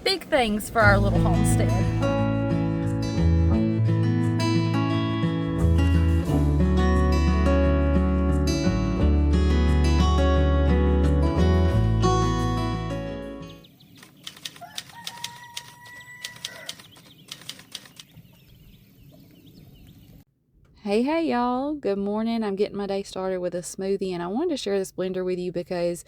big things for our little homestead. Hey y'all, good morning. I'm getting my day started with a smoothie, and I wanted to share this blender with you because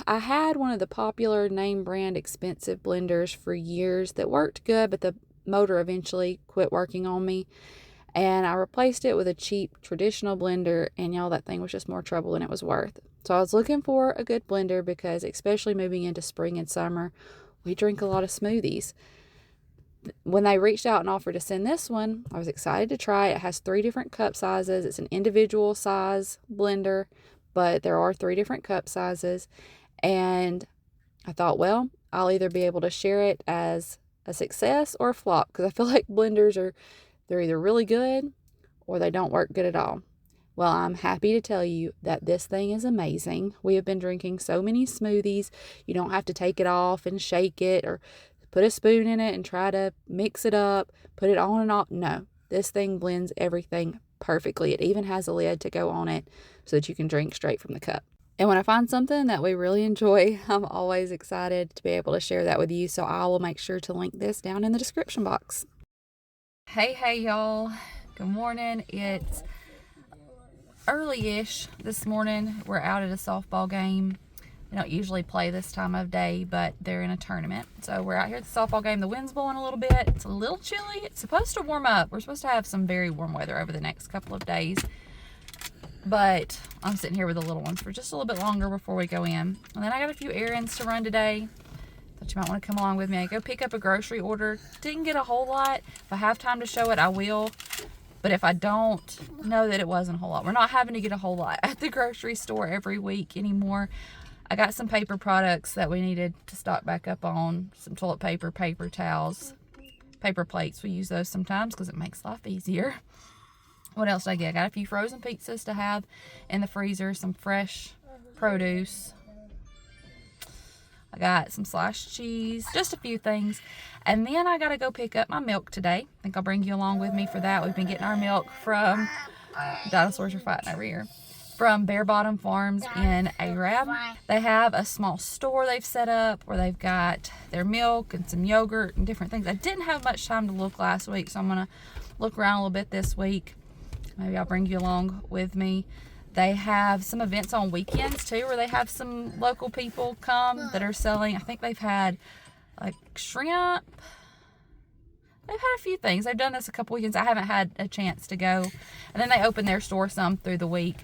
I had one of the popular name brand expensive blenders for years that worked good, but the motor eventually quit working on me, and I replaced it with a cheap traditional blender, and y'all, that thing was just more trouble than it was worth. So I was looking for a good blender because, especially moving into spring and summer, we drink a lot of smoothies. When they reached out and offered to send this one, I was excited to try it. It has 3 different cup sizes. It's an individual size blender, but there are 3 different cup sizes. And I thought, well, I'll either be able to share it as a success or a flop, because I feel like blenders they're either really good or they don't work good at all. Well, I'm happy to tell you that this thing is amazing. We have been drinking so many smoothies. You don't have to take it off and shake it or put a spoon in it and try to mix it up, put it on and off. No, this thing blends everything perfectly. It even has a lid to go on it so that you can drink straight from the cup. And when I find something that we really enjoy, I'm always excited to be able to share that with you. So I will make sure to link this down in the description box. Hey y'all. Good morning. It's early-ish this morning. We're out at a softball game. We don't usually play this time of day, but they're in a tournament. So we're out here at the softball game. The wind's blowing a little bit. It's a little chilly. It's supposed to warm up. We're supposed to have some very warm weather over the next couple of days. But I'm sitting here with the little ones for just a little bit longer before we go in. And then I got a few errands to run today. Thought you might want to come along with me. I go pick up a grocery order. Didn't get a whole lot. If I have time to show it, I will. But if I don't, know that it wasn't a whole lot. We're not having to get a whole lot at the grocery store every week anymore. I got some paper products that we needed to stock back up on. Some toilet paper, paper towels, paper plates. We use those sometimes because it makes life easier. What else did I get? I got a few frozen pizzas to have in the freezer, some fresh produce. I got some sliced cheese, just a few things. And then I got to go pick up my milk today. I think I'll bring you along with me for that. We've been getting our milk from, dinosaurs are fighting over here, from Bare Bottom Farms in Arab. They have a small store they've set up where they've got their milk and some yogurt and different things. I didn't have much time to look last week, so I'm going to look around a little bit this week. Maybe I'll bring you along with me. They have some events on weekends too, where they have some local people come that are selling. I think they've had like shrimp. They've had a few things. They've done this a couple weekends. I haven't had a chance to go. And then they open their store some through the week.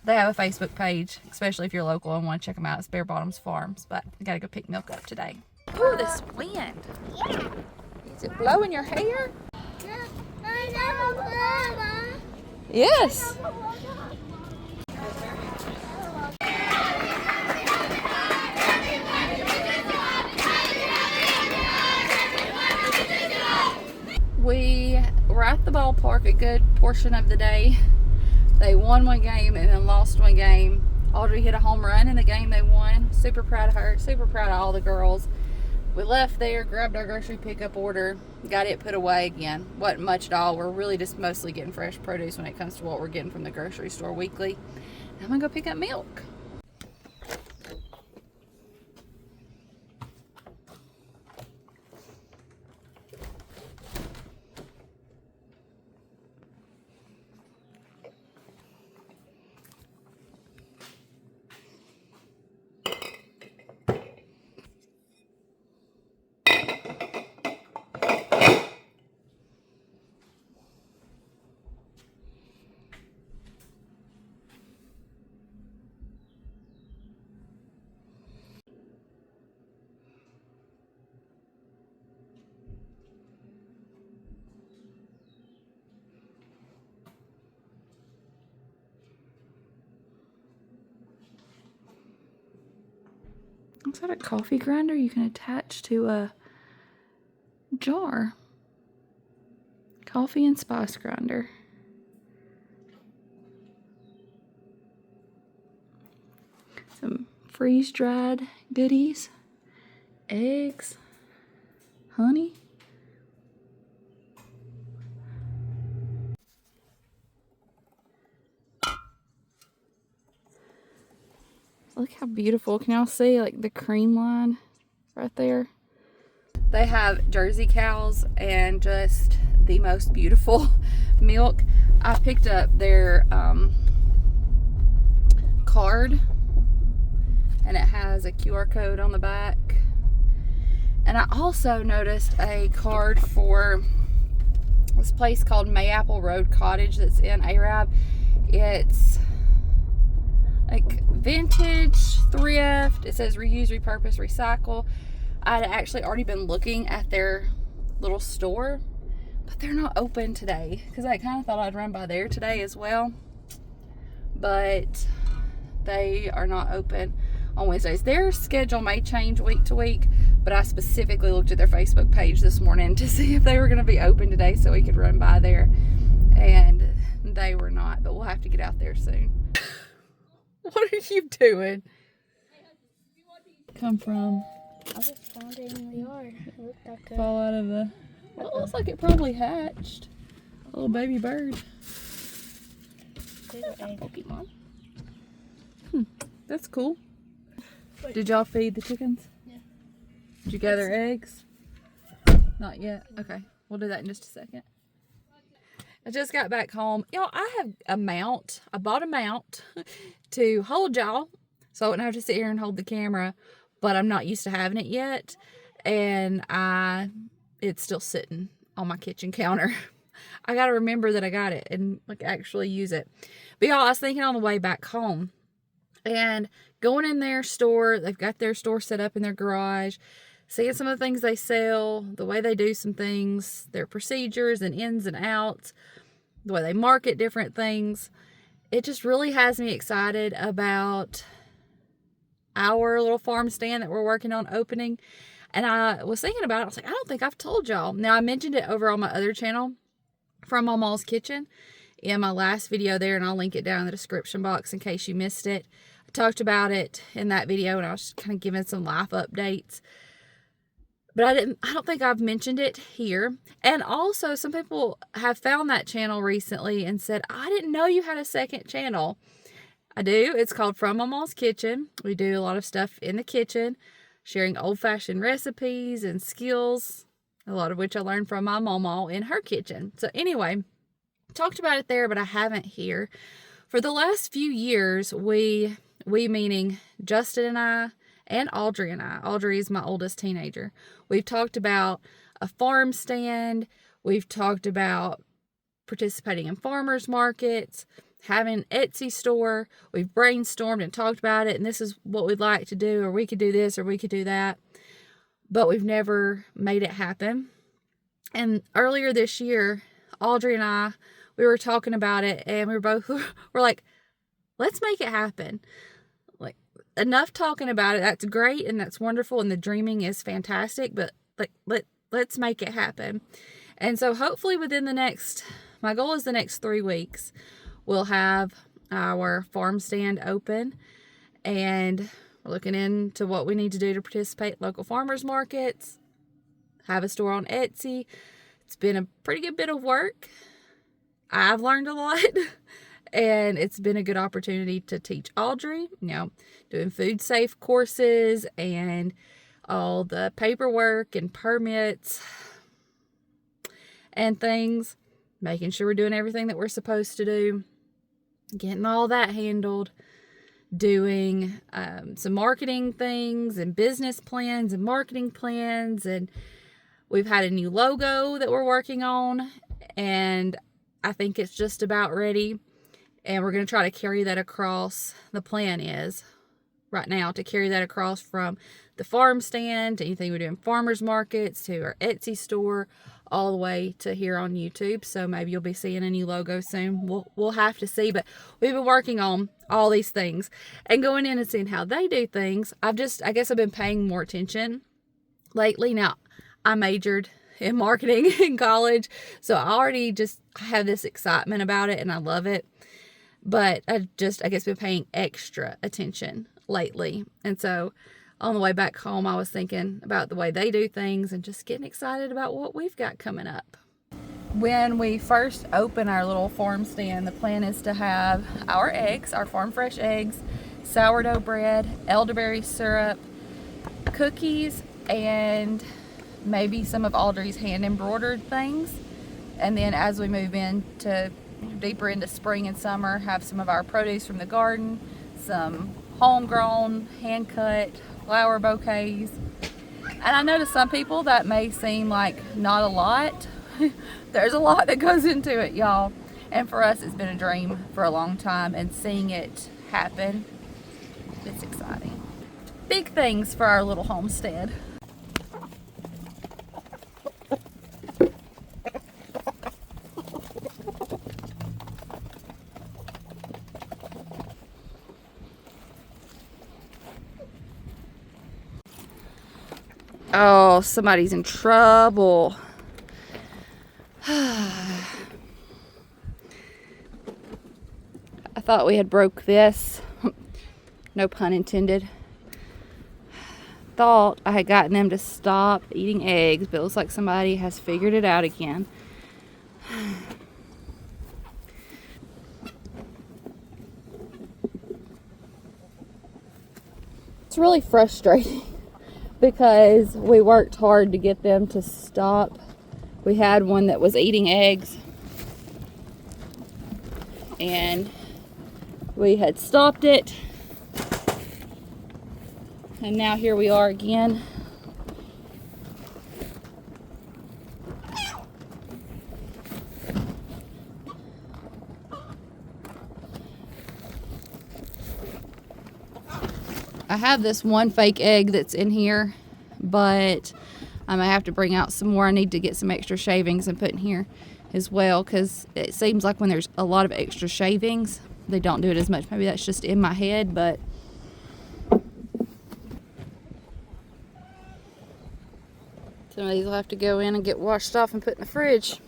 They have a Facebook page, especially if you're local and want to check them out. It's Bare Bottoms Farms. But I got to go pick milk up today. Ooh, this wind. Yeah. Is it blowing your hair? Yes. We were at the ballpark a good portion of the day. They won one game and then lost one game. Audrey hit a home run in the game they won. Super proud of her. Super proud of all the girls. We left there, grabbed our grocery pickup order, got it put away again. Wasn't much at all. We're really just mostly getting fresh produce when it comes to what we're getting from the grocery store weekly. I'm gonna go pick up milk. Is that a coffee grinder you can attach to a jar? Coffee and spice grinder. Some freeze-dried goodies eggs, honey. Look how beautiful. Can y'all see like the cream line right there? They have Jersey cows and just the most beautiful milk. I picked up their card, and it has a QR code on the back. And I also noticed a card for this place called Mayapple Road Cottage that's in Arab. It's like vintage, thrift. It says reuse, repurpose, recycle. I'd actually already been looking at their little store, but they're not open today because I kind of thought I'd run by there today as well, but they are not open on Wednesdays. Their schedule may change week to week, but I specifically looked at their Facebook page this morning to see if they were going to be open today so we could run by there, and they were not, but we'll have to get out there soon. What are you doing? Come from? I just found it in the yard. It looked like a... Fall out of the... Well, it looks like it probably hatched. A little baby bird. Pokemon. That's cool. Did y'all feed the chickens? Yeah. Did you gather eggs? Not yet. Okay. We'll do that in just a second. I just got back home. Y'all, I have a mount. I bought a mount to hold y'all so I wouldn't have to sit here and hold the camera, but I'm not used to having it yet, and it's still sitting on my kitchen counter. I got to remember that I got it and like actually use it. But y'all, I was thinking on the way back home and going in their store. They've got their store set up in their garage, seeing some of the things they sell, the way they do some things, their procedures and ins and outs, the way they market different things. It just really has me excited about our little farm stand that we're working on opening. And I was thinking about it. I was like, I don't think I've told y'all. Now, I mentioned it over on my other channel, From Mama's Kitchen, in my last video there, and I'll link it down in the description box in case you missed it. I talked about it in that video, and I was just kind of giving some life updates. But I don't think I've mentioned it here. And also, some people have found that channel recently and said, I didn't know you had a second channel. I do. It's called From Mama's Kitchen. We do a lot of stuff in the kitchen, sharing old-fashioned recipes and skills, a lot of which I learned from my mama in her kitchen. So anyway, talked about it there, but I haven't here. For the last few years, we meaning Justin and I, and Audrey and I. Audrey is my oldest teenager. We've talked about a farm stand. We've talked about participating in farmers markets, having an Etsy store. We've brainstormed and talked about it, and this is what we'd like to do, or we could do this, or we could do that. But we've never made it happen. And earlier this year, Audrey and I, we were talking about it, and we're like, let's make it happen. Like, enough talking about it. That's great, and that's wonderful, and the dreaming is fantastic, but like, let's make it happen. And so hopefully within my goal is the next 3 weeks, we'll have our farm stand open, and we're looking into what we need to do to participate in local farmers markets, have a store on Etsy. It's been a pretty good bit of work. I've learned a lot, and it's been a good opportunity to teach Audrey, doing food safe courses and all the paperwork and permits and things, making sure we're doing everything that we're supposed to do, getting all that handled, doing some marketing things and business plans and marketing plans. And we've had a new logo that we're working on, and I think it's just about ready. And we're going to try to carry that across. The plan is right now to carry that across from the farm stand to anything we do in farmers markets to our Etsy store, all the way to here on YouTube. So maybe you'll be seeing a new logo soon. We'll have to see, but we've been working on all these things and going in and seeing how they do things. I guess I've been paying more attention lately. Now, I majored in marketing in college, so I already just have this excitement about it and I love it. But I guess been paying extra attention lately. And so on the way back home, I was thinking about the way they do things and just getting excited about what we've got coming up. When we first open our little farm stand, the plan is to have our eggs, our farm fresh eggs, sourdough bread, elderberry syrup, cookies, and maybe some of Audrey's hand embroidered things. And then as we move into deeper into spring and summer, have some of our produce from the garden, some homegrown, hand cut flower bouquets. And I know to some people that may seem like not a lot. There's a lot that goes into it, y'all. And for us, it's been a dream for a long time, and seeing it happen, it's exciting. Big things for our little homestead. Oh, somebody's in trouble. I thought we had broke this. No pun intended. Thought I had gotten them to stop eating eggs, but it looks like somebody has figured it out again. It's really frustrating because we worked hard to get them to stop. We had one that was eating eggs, and we had stopped it, and now here we are again. I have this one fake egg that's in here, but I may have to bring out some more. I need to get some extra shavings and put in here as well, because it seems like when there's a lot of extra shavings, they don't do it as much. Maybe that's just in my head, but some of these will have to go in and get washed off and put in the fridge.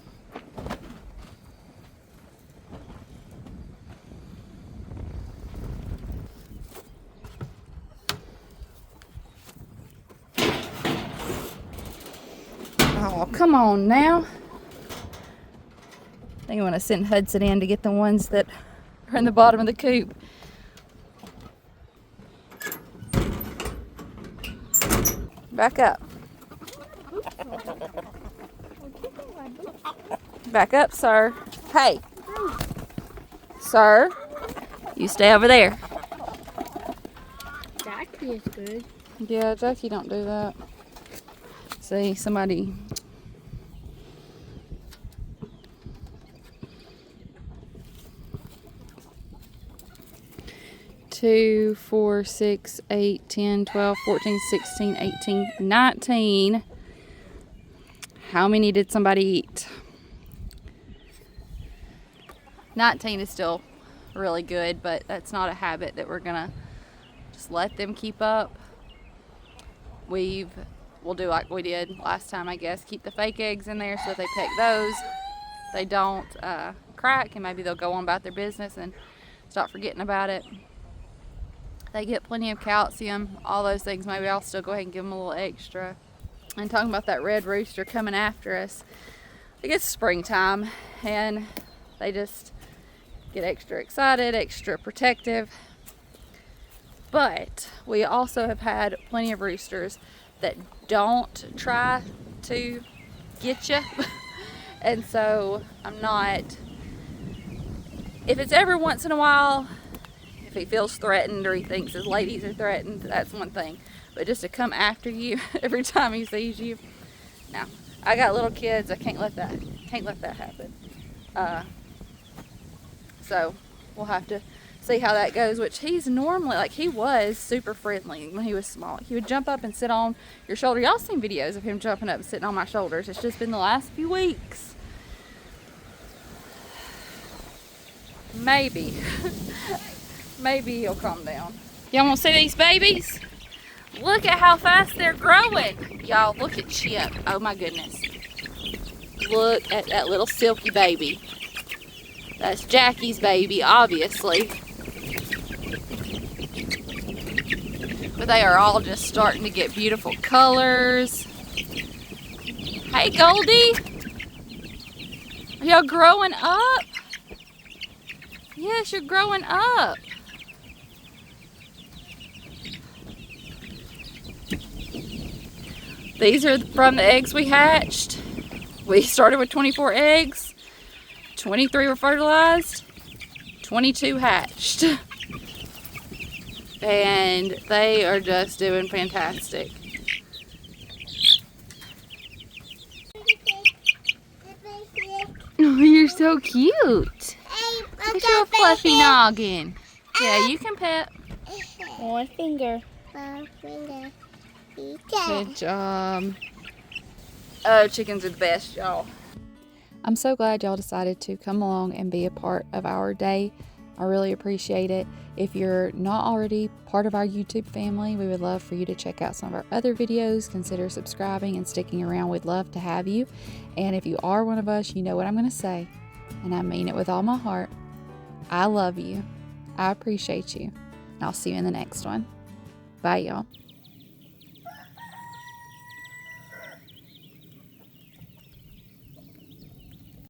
Oh, come on now. I think I want to send Hudson in to get the ones that are in the bottom of the coop. Back up. Back up, sir. Hey. Sir, you stay over there. Jackie is good. Yeah, Jackie don't do that. See, somebody... Two, 4, 6, 8, 10, 12, 14, 16, 18, 19. How many did somebody eat? 19 is still really good, but that's not a habit that we're gonna just let them keep up. We'll do like we did last time, I guess. Keep the fake eggs in there so that they pick those. They don't crack, and maybe they'll go on about their business and stop forgetting about it. They get plenty of calcium, all those things. Maybe I'll still go ahead and give them a little extra. And talking about that red rooster coming after us, it gets springtime and they just get extra excited, extra protective. But we also have had plenty of roosters that don't try to get you. And so I'm not, if it's every once in a while, if he feels threatened or he thinks his ladies are threatened, that's one thing. But just to come after you every time he sees you, no. I got little kids. I can't let that happen. So we'll have to see how that goes. Which he's normally, like, he was super friendly when he was small. He would jump up and sit on your shoulder. Y'all seen videos of him jumping up and sitting on my shoulders. It's just been the last few weeks. Maybe. Maybe he'll calm down. Y'all want to see these babies? Look at how fast they're growing. Y'all, look at Chip. Oh my goodness. Look at that little silky baby. That's Jackie's baby, obviously. With they are all just starting to get beautiful colors. Hey, Goldie. Are y'all growing up? Yes, you're growing up. These are from the eggs we hatched. We started with 24 eggs. 23 were fertilized. 22 hatched. And they are just doing fantastic. Oh, you're so cute. Look at your fluffy noggin. Yeah, you can pet. One finger. Good job. Oh, chickens are the best, y'all. I'm so glad y'all decided to come along and be a part of our day. I really appreciate it. If you're not already part of our YouTube family, we would love for you to check out some of our other videos. Consider subscribing and sticking around. We'd love to have you. And if you are one of us, you know what I'm going to say. And I mean it with all my heart. I love you. I appreciate you. And I'll see you in the next one. Bye, y'all.